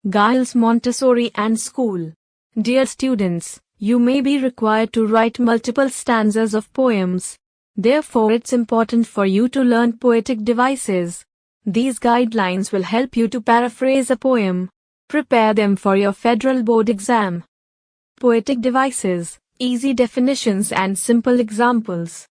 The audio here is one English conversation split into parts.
GAiLs Montessori and School. Dear students, you may be required to write multiple stanzas of poems. Therefore, it's important for you to learn poetic devices. These guidelines will help you to paraphrase a poem. Prepare them for your federal board exam. Poetic devices, easy definitions and simple examples.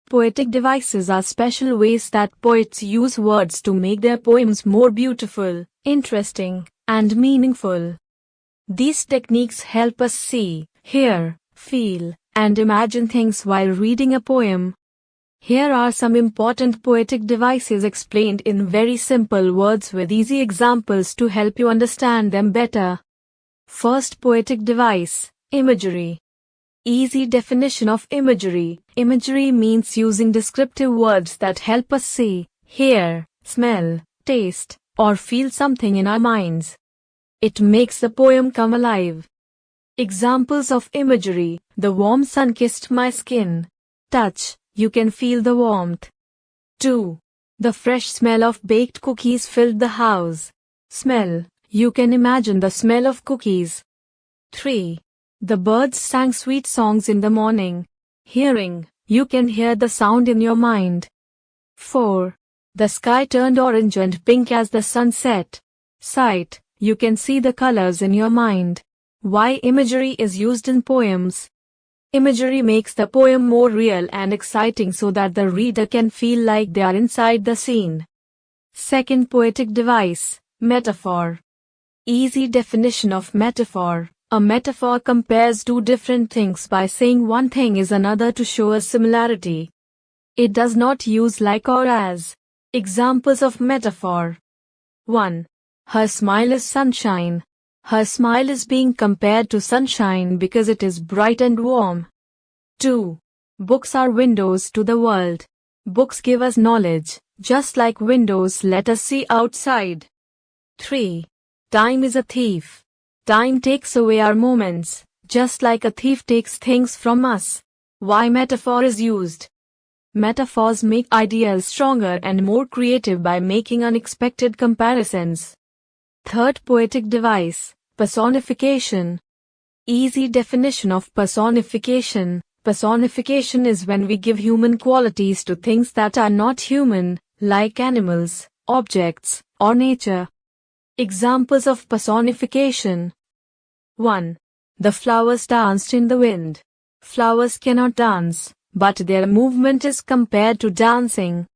Poetic devices are special ways that poets use words to make their poems more beautiful, interesting, and meaningful. These techniques help us see, hear, feel, and imagine things while reading a poem. Here are some important poetic devices explained in very simple words with easy examples to help you understand them better. First poetic device, imagery. Easy definition of imagery. Imagery means using descriptive words that help us see, hear, smell, taste, or feel something in our minds. It makes the poem come alive. Examples of imagery: the warm sun kissed my skin. Touch, you can feel the warmth. 2. The fresh smell of baked cookies filled the house. Smell, you can imagine the smell of cookies. 3. The birds sang sweet songs in the morning. Hearing, you can hear the sound in your mind. 4. The sky turned orange and pink as the sun set. Sight, you can see the colors in your mind. Why imagery is used in poems? Imagery makes the poem more real and exciting so that the reader can feel like they are inside the scene. Second poetic device, metaphor. Easy definition of metaphor. A metaphor compares two different things by saying one thing is another to show a similarity. It does not use like or as. Examples of metaphor. 1. Her smile is sunshine. Her smile is being compared to sunshine because it is bright and warm. 2. Books are windows to the world. Books give us knowledge, just like windows let us see outside. 3. Time is a thief. Time takes away our moments, just like a thief takes things from us. Why metaphor is used? Metaphors make ideas stronger and more creative by making unexpected comparisons. Third poetic device, personification. Easy definition of personification. Personification is when we give human qualities to things that are not human, like animals, objects, or nature. Examples of personification. 1. The flowers danced in the wind. Flowers cannot dance, but their movement is compared to dancing.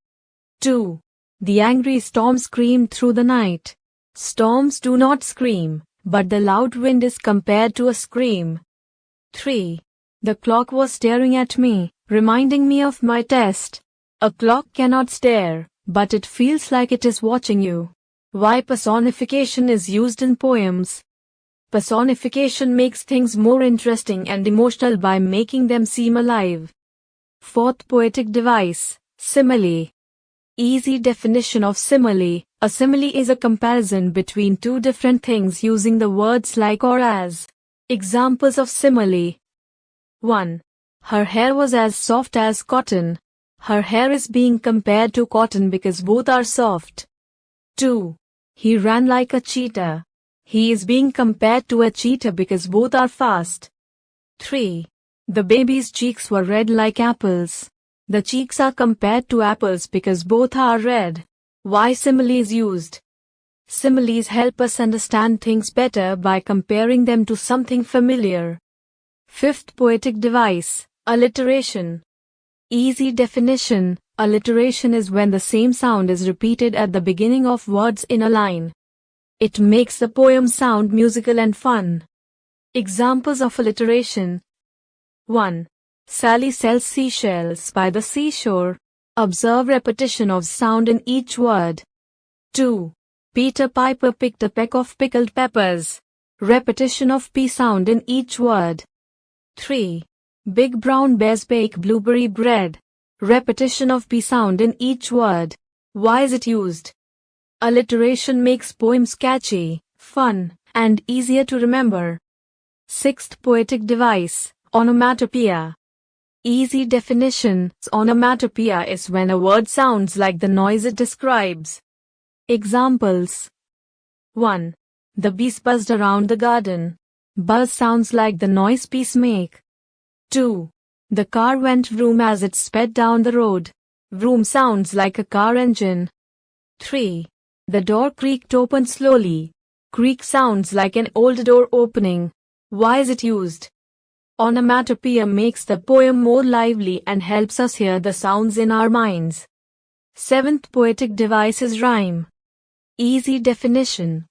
2. The angry storm screamed through the night. Storms do not scream, but the loud wind is compared to a scream. 3. The clock was staring at me, reminding me of my test. A clock cannot stare, but it feels like it is watching you. Why personification is used in poems? Personification makes things more interesting and emotional by making them seem alive. Fourth poetic device, simile. Easy definition of simile. A simile is a comparison between two different things using the words like or as. Examples of simile. 1. Her hair was as soft as cotton. Her hair is being compared to cotton because both are soft. 2. He ran like a cheetah. He is being compared to a cheetah because both are fast. 3. The baby's cheeks were red like apples. The cheeks are compared to apples because both are red. Why simile is used? Similes help us understand things better by comparing them to something familiar. Fifth poetic device, alliteration. Easy definition. Alliteration is when the same sound is repeated at the beginning of words in a line. It makes the poem sound musical and fun. Examples of alliteration. 1. Sally sells seashells by the seashore. Observe repetition of sound in each word. 2. Peter Piper picked a peck of pickled peppers. Repetition of P sound in each word. 3. Big brown bears bake blueberry bread. Repetition of P sound in each word. Why is it used? Alliteration makes poems catchy, fun, and easier to remember. Sixth poetic device, onomatopoeia. Easy definition. Onomatopoeia is when a word sounds like the noise it describes. Examples. 1. The bees buzzed around the garden. Buzz sounds like the noise bees make. 2. The car went vroom as it sped down the road. Vroom sounds like a car engine. 3. The door creaked open slowly. Creak sounds like an old door opening. Why is it used? Onomatopoeia makes the poem more lively and helps us hear the sounds in our minds. 7th poetic device is rhyme. Easy definition.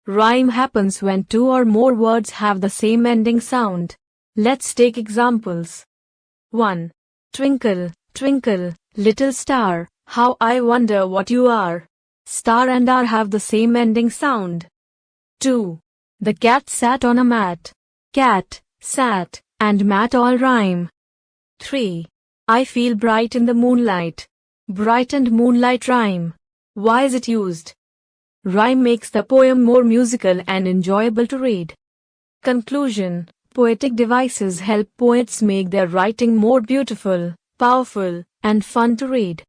Rhyme happens when two or more words have the same ending sound. Let's take examples. 1. Twinkle, twinkle, little star, how I wonder what you are. Star and R have the same ending sound. 2. The cat sat on a mat. Cat, sat, and mat all rhyme. 3. I feel bright in the moonlight. Bright and moonlight rhyme. Why is it used? Rhyme makes the poem more musical and enjoyable to read. Conclusion. Poetic devices help poets make their writing more beautiful, powerful, and fun to read.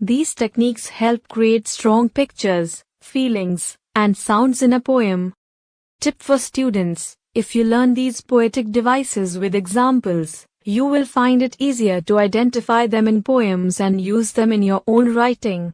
These techniques help create strong pictures, feelings, and sounds in a poem. Tip for students: if you learn these poetic devices with examples, you will find it easier to identify them in poems and use them in your own writing.